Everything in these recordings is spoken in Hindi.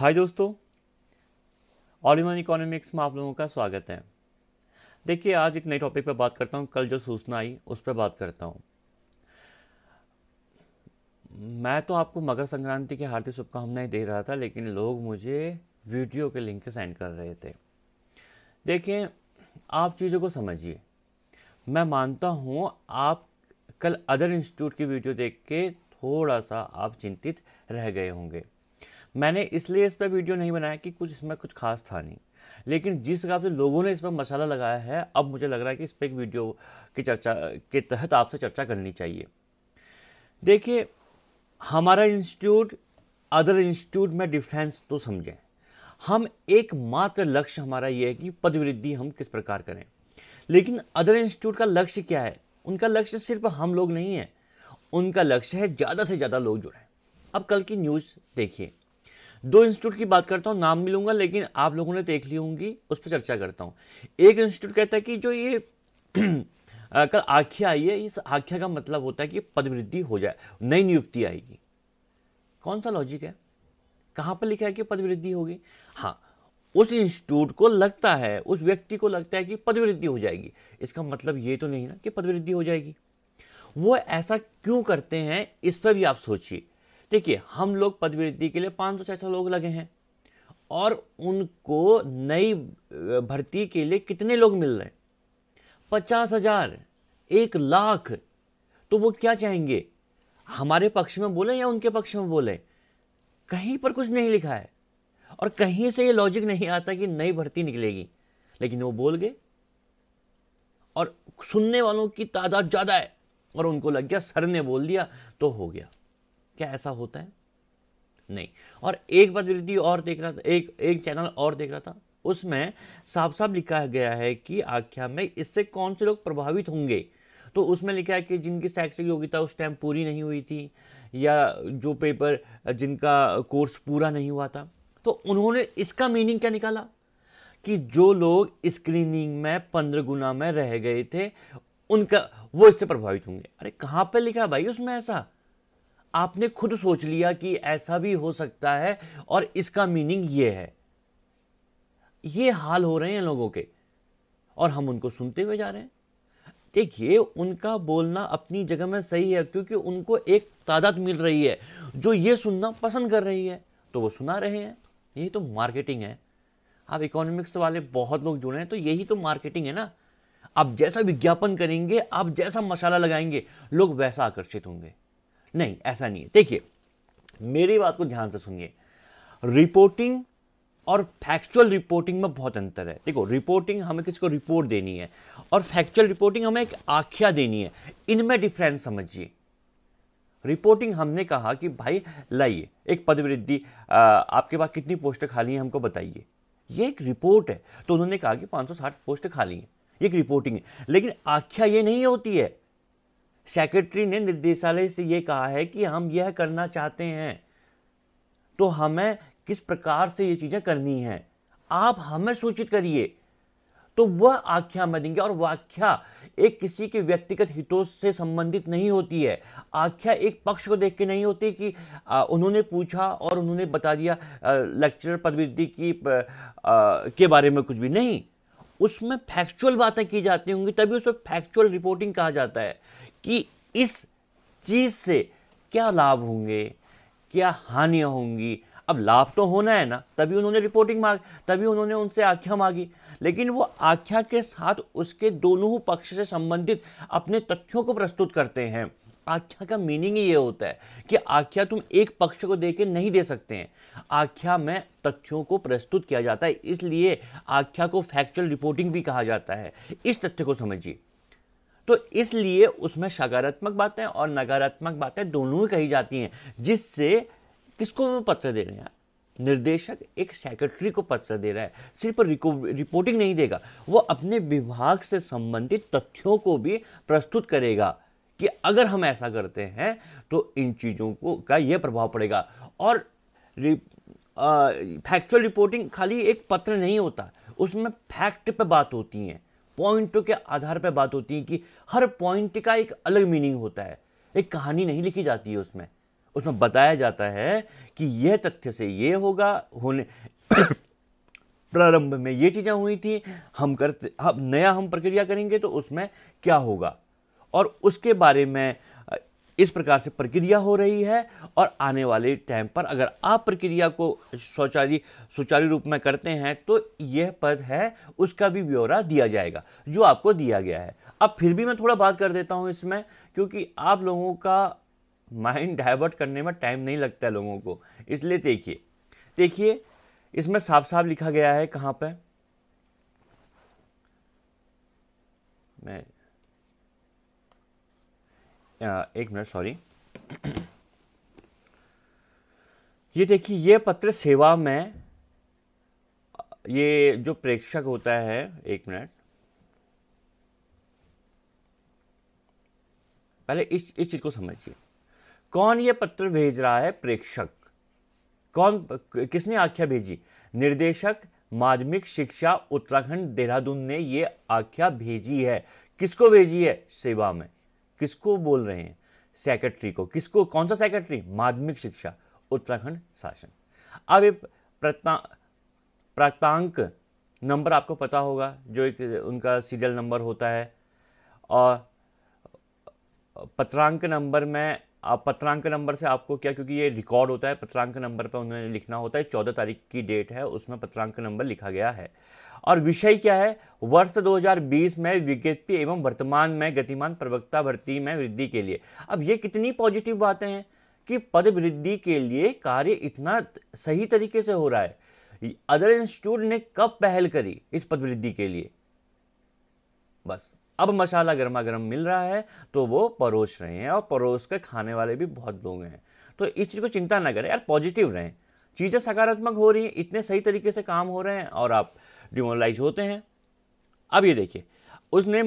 हाय दोस्तों, ऑल इन वन इकोनॉमिक्स में आप लोगों का स्वागत है। देखिए, आज एक नए टॉपिक पर बात करता हूँ। कल जो सूचना आई उस पर बात करता हूँ। मैं तो आपको मकर संक्रांति की हार्दिक शुभकामनाएं दे रहा था, लेकिन लोग मुझे वीडियो के लिंक सेंड कर रहे थे। देखिए, आप चीज़ों को समझिए। मैं मानता हूँ आप कल अदर इंस्टीट्यूट की वीडियो देख के थोड़ा सा आप चिंतित रह गए होंगे। मैंने इसलिए इस पर वीडियो नहीं बनाया कि कुछ इसमें कुछ खास था नहीं, लेकिन जिस हिसाब से लोगों ने इस पर मसाला लगाया है, अब मुझे लग रहा है कि इस पर एक वीडियो की चर्चा के तहत आपसे चर्चा करनी चाहिए। देखिए, हमारा इंस्टीट्यूट अदर इंस्टीट्यूट में डिफरेंस तो समझें। हम एकमात्र लक्ष्य हमारा ये है कि पदवृद्धि हम किस प्रकार करें, लेकिन अदर इंस्टीट्यूट का लक्ष्य क्या है? उनका लक्ष्य सिर्फ हम लोग नहीं है, उनका लक्ष्य है ज़्यादा से ज़्यादा लोग जुड़ें। अब कल की न्यूज़ देखिए, दो इंस्टीट्यूट की बात करता हूँ, नाम नहीं लूंगा, लेकिन आप लोगों ने देख ली होंगी, उस पर चर्चा करता हूँ। एक इंस्टीट्यूट कहता है कि जो ये कल आख्या आई है, इस आख्या का मतलब होता है कि पदवृद्धि हो जाए, नई नियुक्ति आएगी। कौन सा लॉजिक है? कहाँ पर लिखा है कि पदवृद्धि होगी? हाँ, उस इंस्टीट्यूट को लगता है, उस व्यक्ति को लगता है कि पदवृद्धि हो जाएगी। इसका मतलब ये तो नहीं ना कि पदवृद्धि हो जाएगी। वो ऐसा क्यों करते हैं, इस पर भी आप सोचिए। देखिए, हम लोग पदवृद्धि के लिए 500-600 लोग लगे हैं, और उनको नई भर्ती के लिए कितने लोग मिल रहे हैं? 50,000, 1 लाख। तो वो क्या चाहेंगे? हमारे पक्ष में बोले या उनके पक्ष में बोले? कहीं पर कुछ नहीं लिखा है, और कहीं से ये लॉजिक नहीं आता कि नई भर्ती निकलेगी, लेकिन वो बोल गए, और सुनने वालों की तादाद ज्यादा है, और उनको लग गया सर ने बोल दिया तो हो गया। क्या ऐसा होता है? नहीं। और एक बात विधि और देख रहा था, एक चैनल और देख रहा था, उसमें साफ साफ लिखा गया है कि आख्या में इससे कौन से लोग प्रभावित होंगे। तो उसमें लिखा है कि जिनकी शैक्षिक योग्यता उस टाइम पूरी नहीं हुई थी, या जो पेपर जिनका कोर्स पूरा नहीं हुआ था। तो उन्होंने इसका मीनिंग क्या निकाला कि जो लोग स्क्रीनिंग में 15 गुना में रह गए थे, उनका वो इससे प्रभावित होंगे। अरे कहां पे लिखा है भाई उसमें ऐसा? आपने खुद सोच लिया कि ऐसा भी हो सकता है, और इसका मीनिंग ये है। ये हाल हो रहे हैं लोगों के, और हम उनको सुनते हुए जा रहे हैं। देखिए, उनका बोलना अपनी जगह में सही है, क्योंकि उनको एक तादाद मिल रही है जो ये सुनना पसंद कर रही है, तो वो सुना रहे हैं। यही तो मार्केटिंग है। आप इकोनॉमिक्स वाले बहुत लोग जुड़े हैं, तो यही तो मार्केटिंग है ना। आप जैसा विज्ञापन करेंगे, आप जैसा मसाला लगाएंगे, लोग वैसा आकर्षित होंगे। नहीं, ऐसा नहीं है। देखिए, मेरी बात को ध्यान से सुनिए। रिपोर्टिंग और फैक्चुअल रिपोर्टिंग में बहुत अंतर है। देखो, रिपोर्टिंग हमें किसी को रिपोर्ट देनी है, और फैक्चुअल रिपोर्टिंग हमें एक आख्या देनी है। इनमें डिफरेंस समझिए। रिपोर्टिंग हमने कहा कि भाई लाइए एक पदवृद्धि, आपके पास कितनी पोस्टें खाली हैं हमको बताइए। ये एक रिपोर्ट है। तो उन्होंने कहा कि 560 पोस्टें खाली हैं, ये एक रिपोर्टिंग है। लेकिन आख्या ये नहीं होती है। सेक्रेटरी ने निर्देशालय से ये कहा है कि हम यह करना चाहते हैं, तो हमें किस प्रकार से ये चीजें करनी है, आप हमें सूचित करिए। तो वह आख्या में देंगे, और वह आख्या एक किसी के व्यक्तिगत हितों से संबंधित नहीं होती है। आख्या एक पक्ष को देख के नहीं होती कि उन्होंने पूछा और उन्होंने बता दिया लेक्चरर पदवृद्धि की के बारे में कुछ भी नहीं। उसमें फैक्चुअल बातें की जाती होंगी, तभी उसे फैक्चुअल रिपोर्टिंग कहा जाता है कि इस चीज से क्या लाभ होंगे, क्या हानियां होंगी। अब लाभ तो होना है ना, तभी उन्होंने रिपोर्टिंग मांगी, तभी उन्होंने उनसे आख्या मांगी। लेकिन वो आख्या के साथ उसके दोनों पक्ष से संबंधित अपने तथ्यों को प्रस्तुत करते हैं। आख्या का मीनिंग ही ये होता है कि आख्या तुम एक पक्ष को देके नहीं दे सकते हैं। आख्या में तथ्यों को प्रस्तुत किया जाता है, इसलिए आख्या को फैक्चुअल रिपोर्टिंग भी कहा जाता है। इस तथ्य को समझिए। तो इसलिए उसमें सकारात्मक बातें और नकारात्मक बातें दोनों ही कही जाती हैं, जिससे किसको वो पत्र दे रहे हैं? निर्देशक एक सेक्रेटरी को पत्र दे रहा है, सिर्फ रिपोर्टिंग नहीं देगा, वो अपने विभाग से संबंधित तथ्यों को भी प्रस्तुत करेगा कि अगर हम ऐसा करते हैं तो इन चीजों को का यह प्रभाव पड़ेगा। और फैक्चुअल रिपोर्टिंग खाली एक पत्र नहीं होता, उसमें फैक्ट पे बात होती है, पॉइंटों के आधार पर बात होती है कि हर पॉइंट का एक अलग मीनिंग होता है। एक कहानी नहीं लिखी जाती है उसमें, उसमें बताया जाता है कि यह तथ्य से ये होगा, होने प्रारंभ में ये चीज़ें हुई थी, अब नया हम प्रक्रिया करेंगे तो उसमें क्या होगा, और उसके बारे में इस प्रकार से प्रक्रिया हो रही है। और आने वाले टाइम पर अगर आप प्रक्रिया को सुचारू रूप में करते हैं तो यह पद है उसका भी ब्यौरा दिया जाएगा जो आपको दिया गया है। अब फिर भी मैं थोड़ा बात कर देता हूं इसमें, क्योंकि आप लोगों का माइंड डाइवर्ट करने में टाइम नहीं लगता है लोगों को, इसलिए देखिए इसमें साफ साफ लिखा गया है। कहां पे मैं एक मिनट, सॉरी। ये देखिए, ये पत्र सेवा में ये जो प्रेषक होता है, एक मिनट, पहले इस चीज को समझिए। कौन ये पत्र भेज रहा है? प्रेषक। कौन, किसने आख्या भेजी? निर्देशक माध्यमिक शिक्षा उत्तराखंड देहरादून ने ये आख्या भेजी है। किसको भेजी है? सेवा में। किसको बोल रहे हैं? सेक्रेटरी को। किसको? कौन सा सेक्रेटरी? माध्यमिक शिक्षा उत्तराखंड शासन। अब ये प्राप्तांक नंबर आपको पता होगा, जो एक उनका सीरियल नंबर होता है, और पत्रांक नंबर में, आप पत्रांक नंबर से आपको क्या, क्योंकि ये रिकॉर्ड होता है, पत्रांक नंबर पर उन्होंने लिखना होता है। 14 तारीख की डेट है, उसमें पत्रांक नंबर लिखा गया है। और विषय क्या है? वर्ष 2020 में विज्ञप्ति एवं वर्तमान में गतिमान प्रवक्ता भर्ती में वृद्धि के लिए। अब ये कितनी पॉजिटिव बातें हैं कि पद वृद्धि के लिए कार्य इतना सही तरीके से हो रहा है। अदर इंस्टीट्यूट ने कब पहल करी इस पद वृद्धि के लिए? बस अब मसाला गर्मा गर्म मिल रहा है तो वो परोस रहे हैं, और परोस कर खाने वाले भी बहुत लोग हैं। तो इस चीज़ को चिंता ना करें यार, पॉजिटिव रहें, चीज़ें सकारात्मक हो रही हैं, इतने सही तरीके से काम हो रहे हैं और आप डिमोरलाइज होते हैं। अब ये देखिए, उसने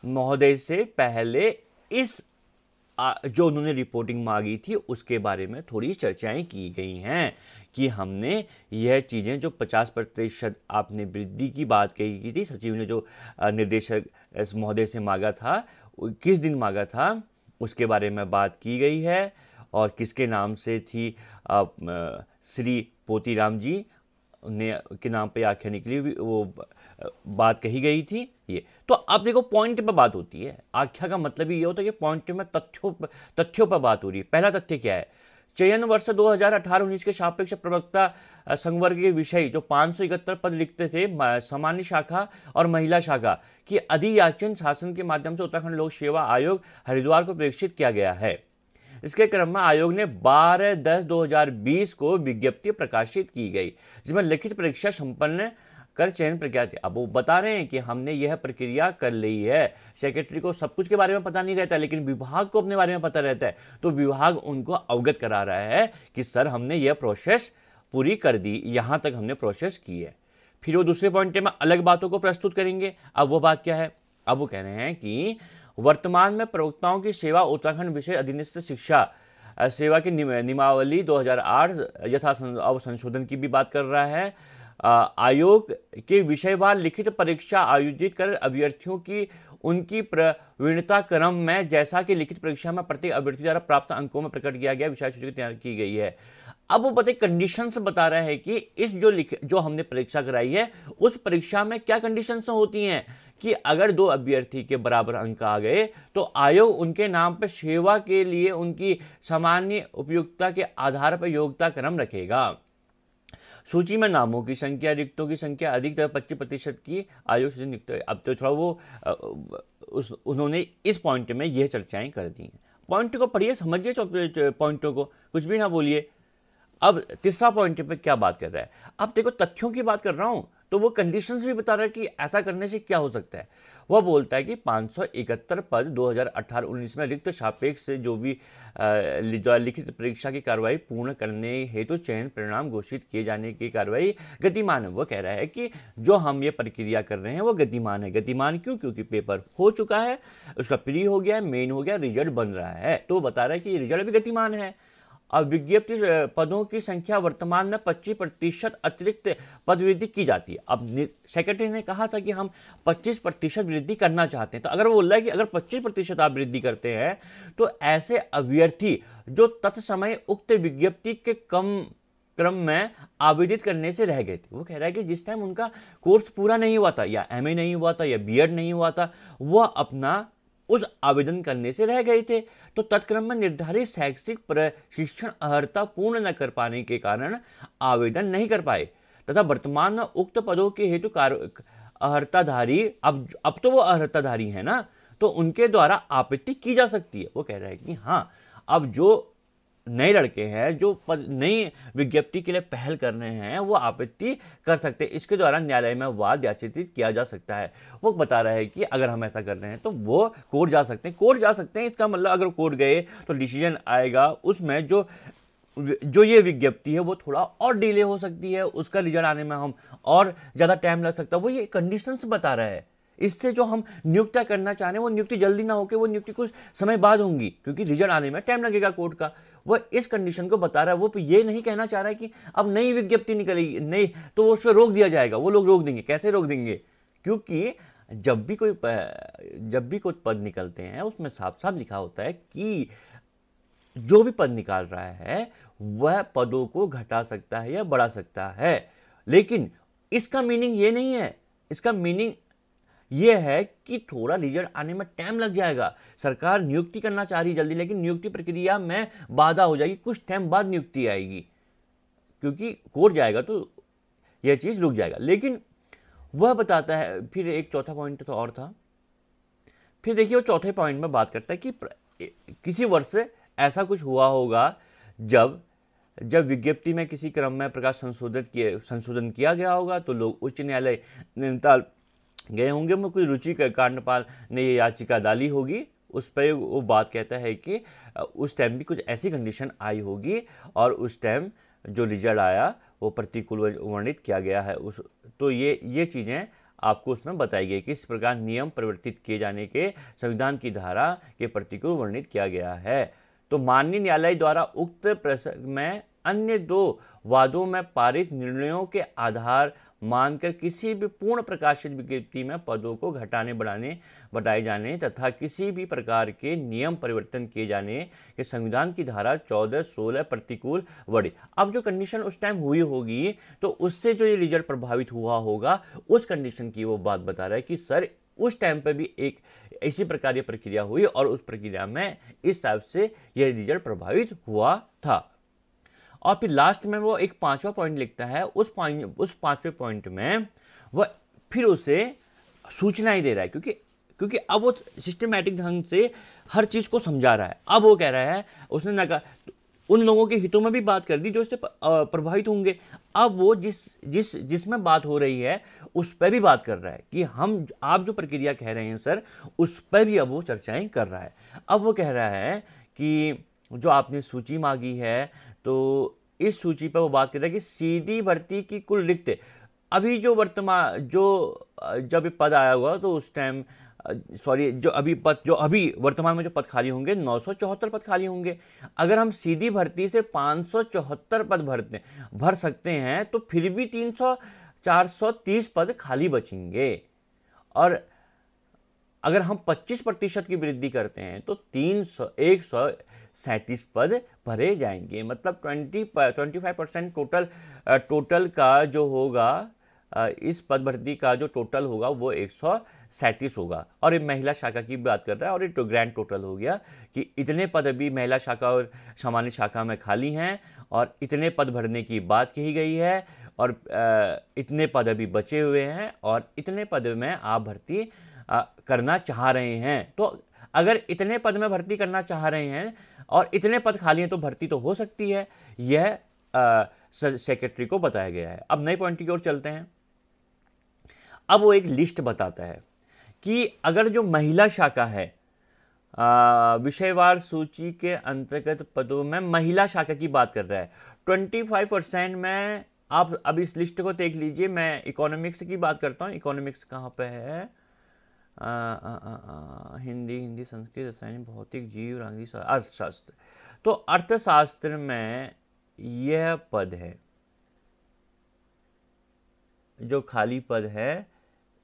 महोदय से पहले इस जो उन्होंने रिपोर्टिंग मांगी थी उसके बारे में थोड़ी चर्चाएं की गई हैं कि हमने यह चीज़ें जो 50% आपने वृद्धि की बात कही थी, सचिव ने जो निर्देशक महोदय से मांगा था, किस दिन मांगा था उसके बारे में बात की गई है, और किसके नाम से थी? श्री पोतीराम जी ने के नाम पे आख्या निकली, वो बात कही गई थी। ये तो अब देखो, पॉइंट पर बात होती है। आख्या का मतलब ही ये होता है कि पॉइंट में तथ्यों पर बात हो रही है। पहला तथ्य क्या है? चयन वर्ष 2018-19 के सापेक्ष प्रवक्ता संवर्ग के विषय जो 571 पद लिखते थे, सामान्य शाखा और महिला शाखा की अधियाचन शासन के माध्यम से उत्तराखंड लोक सेवा आयोग हरिद्वार को प्रेषित किया गया है। इसके क्रम में आयोग ने 12/10/2020 को विज्ञप्ति प्रकाशित की गई, जिसमें लिखित परीक्षा संपन्न कर चयन प्रक्रिया थी। अब वो बता रहे हैं कि हमने यह प्रक्रिया कर ली है। सेक्रेटरी को सब कुछ के बारे में पता नहीं रहता, लेकिन विभाग को अपने बारे में पता रहता है, तो विभाग उनको अवगत करा रहा है कि सर हमने यह प्रोसेस पूरी कर दी, यहां तक हमने प्रोसेस की है। फिर वो दूसरे पॉइंट में अलग बातों को प्रस्तुत करेंगे। अब वो बात क्या है? अब वो कह रहे हैं कि वर्तमान में प्रवक्ताओं की सेवा उत्तराखंड विषय अधीनस्थ शिक्षा सेवा की नियमावली 2008 यथा संशोधन की भी बात कर रहा है। आयोग के विषयवार लिखित परीक्षा आयोजित कर अभ्यर्थियों की उनकी प्रवीणता क्रम में, जैसा कि लिखित परीक्षा में प्रत्येक अभ्यर्थी द्वारा प्राप्त अंकों में प्रकट किया गया, विषय सूची तैयार की गई है। अब वो बताइए, कंडीशंस बता रहे हैं कि इस जो हमने परीक्षा कराई है उस परीक्षा में क्या कंडीशंस होती हैं कि अगर 2 अभ्यर्थी के बराबर अंक आ गए तो आयोग उनके नाम पर सेवा के लिए उनकी सामान्य उपयुक्तता के आधार पर योग्यता क्रम रखेगा। सूची में नामों की संख्या, रिक्तों की संख्या अधिकतर 25% की आयोग से नियुक्त। अब तो थोड़ा वो उन्होंने इस पॉइंट में यह चर्चाएं कर दी हैं। पॉइंट को पढ़िए, समझिए पॉइंटों को, कुछ भी ना बोलिए। अब तीसरा पॉइंट पे क्या बात कर रहा है? अब देखो, तथ्यों की बात कर रहा हूं तो वो कंडीशंस भी बता रहा है कि ऐसा करने से क्या हो सकता है। वह बोलता है कि 571 पद 2018-19 में रिक्त सापेक्ष से जो भी लिखित परीक्षा की कार्रवाई पूर्ण करने हेतु चयन परिणाम घोषित किए जाने की कार्रवाई गतिमान है। वो कह रहा है कि जो हम ये प्रक्रिया कर रहे हैं वो गतिमान है। गतिमान क्यों? क्योंकि पेपर हो चुका है, उसका प्री हो गया है, मेन हो गया, रिजल्ट बन रहा है, तो वो बता रहा है कि रिजल्ट भी गतिमान है। और विज्ञप्ति पदों की संख्या वर्तमान में 25% अतिरिक्त पद वृद्धि की जाती है। अब सेक्रेटरी ने कहा था कि हम 25% वृद्धि करना चाहते हैं, तो अगर वो बोल रहा है कि अगर 25% आप वृद्धि करते हैं तो ऐसे अभ्यर्थी जो तत्समय उक्त विज्ञप्ति के क्रम में आवेदित करने से रह गए थे, वो कह रहा है कि जिस टाइम उनका कोर्स पूरा नहीं हुआ था या एमए नहीं हुआ था या बीएड नहीं हुआ था, वह अपना उस आवेदन करने से रह गए थे, तो तत्क्रम में निर्धारित शैक्षिक प्रशिक्षण अर्हता पूर्ण न कर पाने के कारण आवेदन नहीं कर पाए तथा वर्तमान में उक्त पदों के हेतु अर्हताधारी अब तो वो अर्हताधारी है ना, तो उनके द्वारा आपत्ति की जा सकती है। वो कह रहा है कि हाँ, अब जो नए लड़के हैं जो नई विज्ञप्ति के लिए पहल कर रहे हैं वो आपत्ति कर सकते हैं, इसके द्वारा न्यायालय में वाद याचित किया जा सकता है। वो बता रहा है कि अगर हम ऐसा कर रहे हैं तो वो कोर्ट जा सकते हैं। इसका मतलब अगर कोर्ट गए तो डिसीजन आएगा, उसमें जो ये विज्ञप्ति है वो थोड़ा और डिले हो सकती है, उसका रिजल्ट आने में हम और ज़्यादा टाइम लग सकता है। वो ये कंडीशंस बता रहा है। इससे जो हम नियुक्ति करना चाह रहे हैं वो नियुक्ति जल्दी ना होकर वो नियुक्ति कुछ समय बाद होंगी, क्योंकि रिजल्ट आने में टाइम लगेगा कोर्ट का। वो इस कंडीशन को बता रहा है। वो ये नहीं कहना चाह रहा है कि अब नई विज्ञप्ति निकलेगी नहीं तो उस पर रोक दिया जाएगा। वो लोग रोक देंगे, कैसे रोक देंगे? क्योंकि जब भी कोई पद निकलते हैं उसमें साफ साफ लिखा होता है कि जो भी पद निकाल रहा है वह पदों को घटा सकता है या बढ़ा सकता है। लेकिन इसका मीनिंग ये नहीं है, इसका मीनिंग यह है कि थोड़ा रिजल्ट आने में टाइम लग जाएगा। सरकार नियुक्ति करना चाह रही जल्दी, लेकिन नियुक्ति प्रक्रिया में बाधा हो जाएगी, कुछ टाइम बाद नियुक्ति आएगी, क्योंकि कोर्ट जाएगा तो यह चीज़ रुक जाएगा। लेकिन वह बताता है, फिर एक चौथा पॉइंट तो और था, फिर देखिए वो चौथे पॉइंट में बात करता है कि किसी वर्ष से ऐसा कुछ हुआ होगा जब विज्ञप्ति में किसी क्रम में प्रकार संशोधन किया गया होगा, तो लोग उच्च न्यायालय नैनीताल गए होंगे, में कोई रुचि कार्यपाल ने ये याचिका डाली होगी, उस पर वो बात कहता है कि उस टाइम भी कुछ ऐसी कंडीशन आई होगी और उस टाइम जो रिजल्ट आया वो प्रतिकूल वर्णित किया गया है। तो ये चीज़ें आपको उसमें बताई गई कि इस प्रकार नियम परिवर्तित किए जाने के संविधान की धारा के प्रतिकूल वर्णित किया गया है। तो माननीय न्यायालय द्वारा उक्त प्रसंग में अन्य दो वादों में पारित निर्णयों के आधार मानकर किसी भी पूर्ण प्रकाशित विज्ञप्ति में पदों को बढ़ाए जाने तथा किसी भी प्रकार के नियम परिवर्तन किए जाने के संविधान की धारा 14-16 प्रतिकूल वर्णित। अब जो कंडीशन उस टाइम हुई होगी तो उससे जो ये रिजल्ट प्रभावित हुआ होगा, उस कंडीशन की वो बात बता रहा है कि सर उस टाइम पे भी एक इसी प्रकार की प्रक्रिया हुई और उस प्रक्रिया में इस टाइप से यह रिजल्ट प्रभावित हुआ था। और फिर लास्ट में वो एक पांचवा पॉइंट लिखता है। उस पांचवें पॉइंट में वह फिर उसे सूचनाएं दे रहा है, क्योंकि अब वो सिस्टमैटिक ढंग से हर चीज़ को समझा रहा है। अब वो कह रहा है, उसने उन लोगों के हितों में भी बात कर दी जो इससे प्रभावित होंगे। अब वो जिसमें बात हो रही है उस पर भी बात कर रहा है कि आप जो प्रक्रिया कह रहे हैं सर, उस पर भी अब वो चर्चाएं कर रहा है। अब वो कह रहा है कि जो आपने सूची मांगी है, तो इस सूची पर वो बात करता है कि सीधी भर्ती की कुल रिक्त अभी जो जब पद आया हुआ तो उस टाइम जो अभी वर्तमान में जो पद खाली होंगे 974 पद खाली होंगे। अगर हम सीधी भर्ती से 574 पद भर सकते हैं तो फिर भी 430 पद खाली बचेंगे, और अगर हम 25% की वृद्धि करते हैं तो 137 पद भरे जाएंगे। मतलब 25% टोटल का जो होगा, इस पद भर्ती का जो टोटल होगा वो 137 होगा। और ये महिला शाखा की बात कर रहा है, और ये तो ग्रैंड टोटल हो गया कि इतने पद अभी महिला शाखा और सामान्य शाखा में खाली हैं और इतने पद भरने की बात कही गई है, और इतने पद अभी बचे हुए हैं और इतने पद में आप भर्ती करना चाह रहे हैं। तो अगर इतने पद में भर्ती करना चाह रहे हैं और इतने पद खाली हैं तो भर्ती तो हो सकती है। यह सेक्रेटरी को बताया गया है। अब नए पॉइंट की ओर चलते हैं। अब वो एक लिस्ट बताता है कि अगर जो महिला शाखा है, विषयवार सूची के अंतर्गत पदों में महिला शाखा की बात कर रहा है, 25% में आप अब इस लिस्ट को देख लीजिए। मैं इकोनॉमिक्स की बात करता हूँ। इकोनॉमिक्स कहाँ पे है? हिंदी, संस्कृत, रसायन, भौतिक, जीव, अर्थशास्त्र। तो अर्थशास्त्र में यह पद है, जो खाली पद है,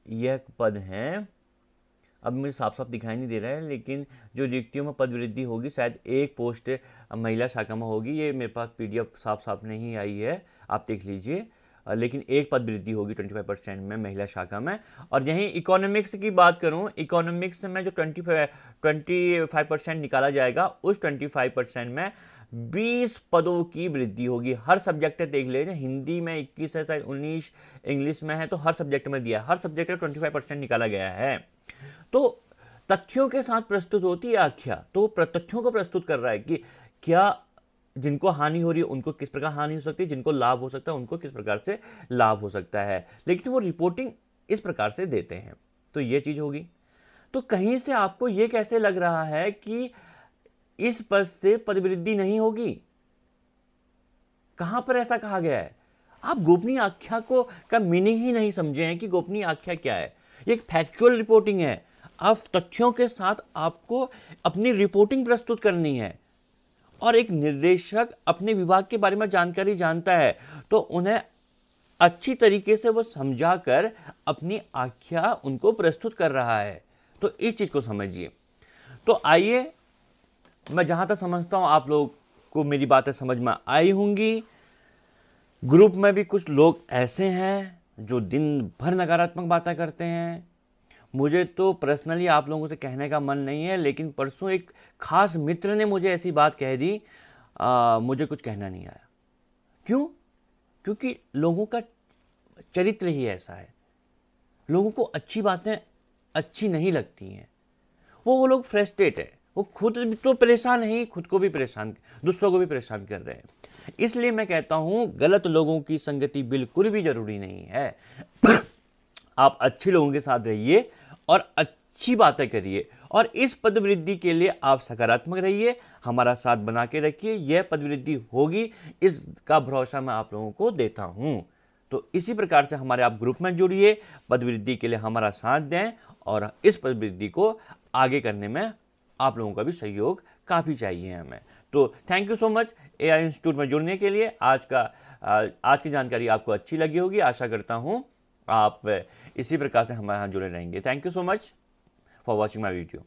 यह पद है। अब मुझे साफ साफ दिखाई नहीं दे रहा है, लेकिन जो रिक्तियों में पद वृद्धि होगी शायद एक पोस्ट महिला शाखा में होगी। ये मेरे पास पीडीएफ साफ साफ नहीं आई है, आप देख लीजिए। लेकिन एक पद वृद्धि होगी 25% में महिला शाखा में। और यहीं इकोनॉमिक्स की बात करूं, इकोनॉमिक्स में जो 25% निकाला जाएगा, उस 25% में 20 पदों की वृद्धि होगी। हर सब्जेक्ट देख लें, हिंदी में 21 है, शायद 19 इंग्लिश में है, तो हर सब्जेक्ट में दिया है, हर सब्जेक्ट में 25% निकाला गया है। तो तथ्यों के साथ प्रस्तुत होती है आख्या, तो तथ्यों को प्रस्तुत कर रहा है कि क्या जिनको हानि हो रही है उनको किस प्रकार हानि हो सकती है, जिनको लाभ हो सकता है उनको किस प्रकार से लाभ हो सकता है, लेकिन वो रिपोर्टिंग इस प्रकार से देते हैं। तो ये चीज होगी। तो कहीं से आपको ये कैसे लग रहा है कि इस पद से पदवृद्धि नहीं होगी? कहां पर ऐसा कहा गया है? आप गोपनीय आख्या को का मीनिंग ही नहीं समझे हैं कि गोपनीय आख्या क्या है। ये एक फैक्चुअल रिपोर्टिंग है। आप तथ्यों के साथ आपको अपनी रिपोर्टिंग प्रस्तुत करनी है। और एक निर्देशक अपने विभाग के बारे में जानकारी जानता है, तो उन्हें अच्छी तरीके से वो समझाकर अपनी आख्या उनको प्रस्तुत कर रहा है। तो इस चीज को समझिए। तो आइए, मैं जहां तक समझता हूं आप लोग को मेरी बातें समझ में आई होंगी। ग्रुप में भी कुछ लोग ऐसे हैं जो दिन भर नकारात्मक बातें करते हैं। मुझे तो पर्सनली आप लोगों से कहने का मन नहीं है, लेकिन परसों एक खास मित्र ने मुझे ऐसी बात कह दी, मुझे कुछ कहना नहीं आया। क्यों? क्योंकि लोगों का चरित्र ही ऐसा है। लोगों को अच्छी बातें अच्छी नहीं लगती हैं। वो लोग फ्रस्ट्रेट है, वो खुद तो परेशान है, खुद को भी परेशान, दूसरों को भी परेशान कर रहे हैं। इसलिए मैं कहता हूं, गलत लोगों की संगति बिल्कुल भी जरूरी नहीं है। आप अच्छे लोगों के साथ रहिए और अच्छी बातें करिए, और इस पदवृद्धि के लिए आप सकारात्मक रहिए, हमारा साथ बना के रखिए। यह पदवृद्धि होगी, इसका भरोसा मैं आप लोगों को देता हूं। तो इसी प्रकार से हमारे आप ग्रुप में जुड़िए, पदवृद्धि के लिए हमारा साथ दें, और इस पदवृद्धि को आगे करने में आप लोगों का भी सहयोग काफ़ी चाहिए हमें। तो thank you so much AI institute में जुड़ने के लिए। आज की जानकारी आपको अच्छी लगी होगी, आशा करता हूँ आप इसी प्रकार से हमारे यहाँ जुड़े रहेंगे। Thank you so much for watching my video.